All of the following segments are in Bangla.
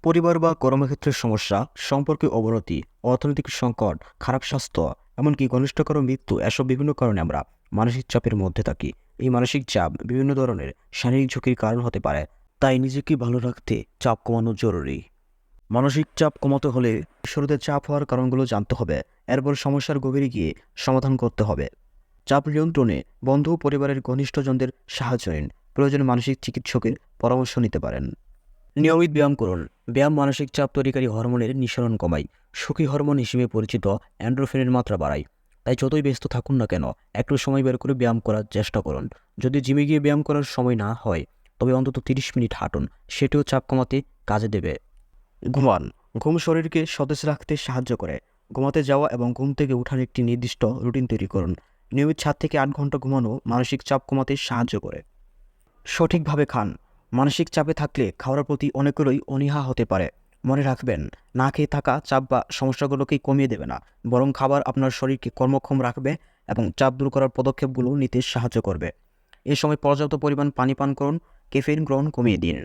পরিবার বা কর্মক্ষেত্রের সমস্যা, সম্পর্কে অবনতি, অর্থনৈতিক সংকট, খারাপ স্বাস্থ্য, এমনকি ঘনিষ্ঠ কারো মৃত্যু এসব বিভিন্ন কারণে আমরা মানসিক চাপের মধ্যে থাকি। এই মানসিক চাপ বিভিন্ন ধরনের শারীরিক ঝুঁকির কারণ হতে পারে। তাই নিজেকে ভালো রাখতে চাপ কমানো জরুরি। মানসিক চাপ কমাতে হলে শুরুতে চাপ হওয়ার কারণগুলো জানতে হবে। এরপর সমস্যার গভীরে গিয়ে সমাধান করতে হবে। চাপ নিয়ন্ত্রণে বন্ধু ও পরিবারের ঘনিষ্ঠজনদের সাহায্য নিন। প্রয়োজনে মানসিক চিকিৎসকের পরামর্শ নিতে পারেন। নিয়মিত ব্যায়াম করুন। ব্যায়াম মানসিক চাপ তৈরিকারী হরমোনের নিঃসরণ কমায়, সুখী হরমোন হিসেবে পরিচিত অ্যান্ড্রোফিনের মাত্রা বাড়ায়। তাই যতই ব্যস্ত থাকুন না কেন, একটু সময় বের করে ব্যায়াম করার চেষ্টা করুন। যদি জিমে গিয়ে ব্যায়াম করার সময় না হয়, তবে অন্তত 30 মিনিট হাঁটুন। সেটিও চাপ কমাতে কাজে দেবে। ঘুমান। ঘুম শরীরকে সতেজ রাখতে সাহায্য করে। ঘুমাতে যাওয়া এবং ঘুম থেকে ওঠার একটি নির্দিষ্ট রুটিন তৈরি করুন। নিয়মিত 7 থেকে 8 ঘন্টা ঘুমানো মানসিক চাপ কমাতে সাহায্য করে। সঠিকভাবে খান। মানসিক চাপে থাকলে খাওয়ার প্রতি অনেকেরই অনীহা হতে পারে। মনে রাখবেন, না খেয়ে থাকা চাপ বা সমস্যাগুলোকেই কমিয়ে দেবে না, বরং খাবার আপনার শরীরকে কর্মক্ষম রাখবে এবং চাপ দূর করার পদক্ষেপগুলো নিতে সাহায্য করবে। এ সময় পর্যাপ্ত পরিমাণ পানি পান করুন। ক্যাফেইন গ্রহণ কমিয়ে দিন।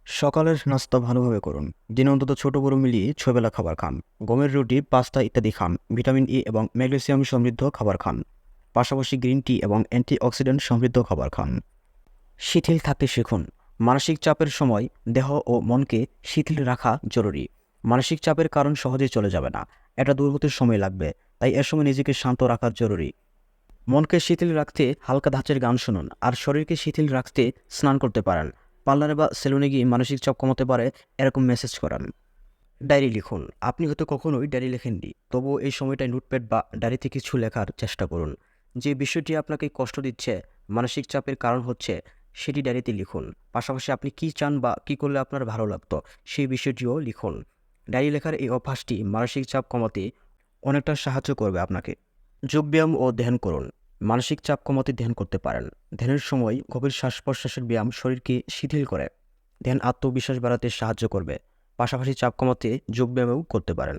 সকালের নাস্তা ভালোভাবে করুন। দিনে অন্তত ছোট বড় মিলিয়ে 6 বেলা খাবার খান। গমের রুটি, পাস্তা ইত্যাদি খান। ভিটামিন ই এবং ম্যাগনেসিয়াম সমৃদ্ধ খাবার খান। পাশাপাশি গ্রিন টি এবং অ্যান্টিঅক্সিডেন্ট সমৃদ্ধ খাবার খান। শিথিল থাকতে শিখুন। মানসিক চাপের সময় দেহ ও মনকে শিথিল রাখা জরুরি। মানসিক চাপের কারণ সহজেই চলে যাবে না, এটা দূর হতে সময় লাগবে। তাই এ সময় নিজেকে শান্ত রাখা জরুরি। মনকে শিথিল রাখতে হালকা ধাঁচের গান শুনুন, আর শরীরকে শিথিল রাখতে স্নান করতে পারেন। পার্লারে বা সেলুনে গিয়ে মানসিক চাপ কমাতে পারে এরকম মেসেজ করান। ডায়েরি লিখুন। আপনি হয়তো কখনোই ডায়েরি লেখেননি, তবুও এই সময়টায় নোটপ্যাড বা ডায়েরিতে কিছু লেখার চেষ্টা করুন। যে বিষয়টি আপনাকে কষ্ট দিচ্ছে, মানসিক চাপের কারণ হচ্ছে, সেটি ডায়েরিতে লিখুন। পাশাপাশি আপনি কী চান বা কী করলে আপনার ভালো লাগতো, সেই বিষয়টিও লিখুন। ডায়েরি লেখার এই অভ্যাসটি মানসিক চাপ কমাতে অনেকটা সাহায্য করবে আপনাকে। যোগব্যায়াম ও ধ্যান করুন। মানসিক চাপ কমাতে ধ্যান করতে পারেন। ধ্যানের সময় গভীর শ্বাস প্রশ্বাসের ব্যায়াম শরীরকে শিথিল করে। ধ্যান আত্মবিশ্বাস বাড়াতে সাহায্য করবে। পাশাপাশি চাপ কমাতে যোগব্যায়ামও করতে পারেন।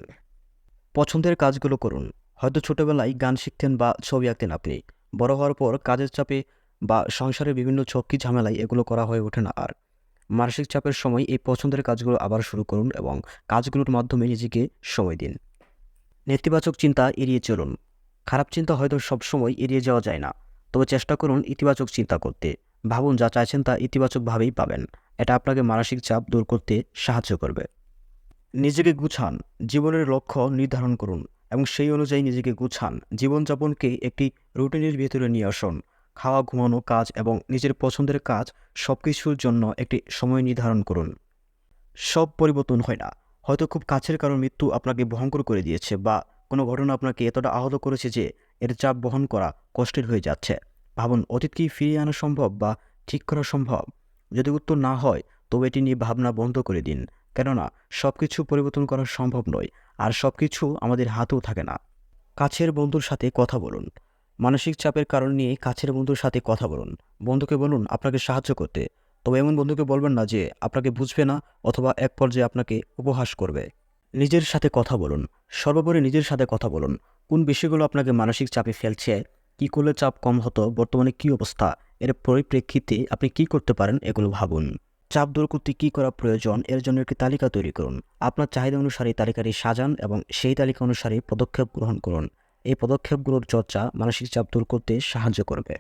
পছন্দের কাজগুলো করুন। হয়তো ছোটবেলায় গান শিখতেন বা ছবি আঁকতেন আপনি। বড় হওয়ার পর কাজের চাপে বা সংসারের বিভিন্ন ঝক্কি ঝামেলায় এগুলো করা হয়ে ওঠে না আর। মানসিক চাপের সময় এই পছন্দের কাজগুলো আবার শুরু করুন এবং কাজগুলোর মাধ্যমে নিজেকে সময় দিন। নেতিবাচক চিন্তা এড়িয়ে চলুন। খারাপ চিন্তা হয়তো সবসময় এড়িয়ে যাওয়া যায় না, তবে চেষ্টা করুন ইতিবাচক চিন্তা করতে। ভাবুন, যা চাইছেন তা ইতিবাচকভাবেই পাবেন। এটা আপনাকে মানসিক চাপ দূর করতে সাহায্য করবে। নিজেকে গুছান। জীবনের লক্ষ্য নির্ধারণ করুন এবং সেই অনুযায়ী নিজেকে গুছান। জীবনযাপনকে একটি রুটিনের ভেতরে নিয়ে আসুন। খাওয়া, ঘুমানো, কাজ এবং নিজের পছন্দের কাজ সবকিছুর জন্য একটি সময় নির্ধারণ করুন। সব পরিবর্তন হয় না। হয়তো খুব কাছের কারো মৃত্যু আপনাকে ভয়ঙ্কর করে দিয়েছে, বা কোনো ঘটনা আপনাকে এতটা আহত করেছে যে এর চাপ বহন করা কষ্টের হয়ে যাচ্ছে। ভাবুন, অতীত কি ফিরিয়ে আনা সম্ভব বা ঠিক করা সম্ভব? যদি উত্তর না হয়, তবে এটি নিয়ে ভাবনা বন্ধ করে দিন। কেননা সব কিছু পরিবর্তন করা সম্ভব নয়, আর সব কিছু আমাদের হাতেও থাকে না। কাছের বন্ধুর সাথে কথা বলুন। মানসিক চাপের কারণ নিয়ে কাছের বন্ধুর সাথে কথা বলুন। বন্ধুকে বলুন আপনাকে সাহায্য করতে। তবে এমন বন্ধুকে বলবেন না যে আপনাকে বুঝবে না অথবা এক পর্যায়ে আপনাকে উপহাস করবে। নিজের সাথে কথা বলুন। সর্বোপরি নিজের সাথে কথা বলুন। কোন বিষয়গুলো আপনাকে মানসিক চাপে ফেলছে, কী করলে চাপ কম হতো, বর্তমানে কী অবস্থা, এর পরিপ্রেক্ষিতে আপনি কী করতে পারেন, এগুলো ভাবুন। চাপ দূর করতে কী করা প্রয়োজন, এর জন্য একটি তালিকা তৈরি করুন। আপনার চাহিদা অনুসারে তালিকাটি সাজান এবং সেই তালিকা অনুসারে পদক্ষেপ গ্রহণ করুন। এই পদক্ষেপগুলোর চর্চা মানসিক চাপ দূর করতে সাহায্য করবে।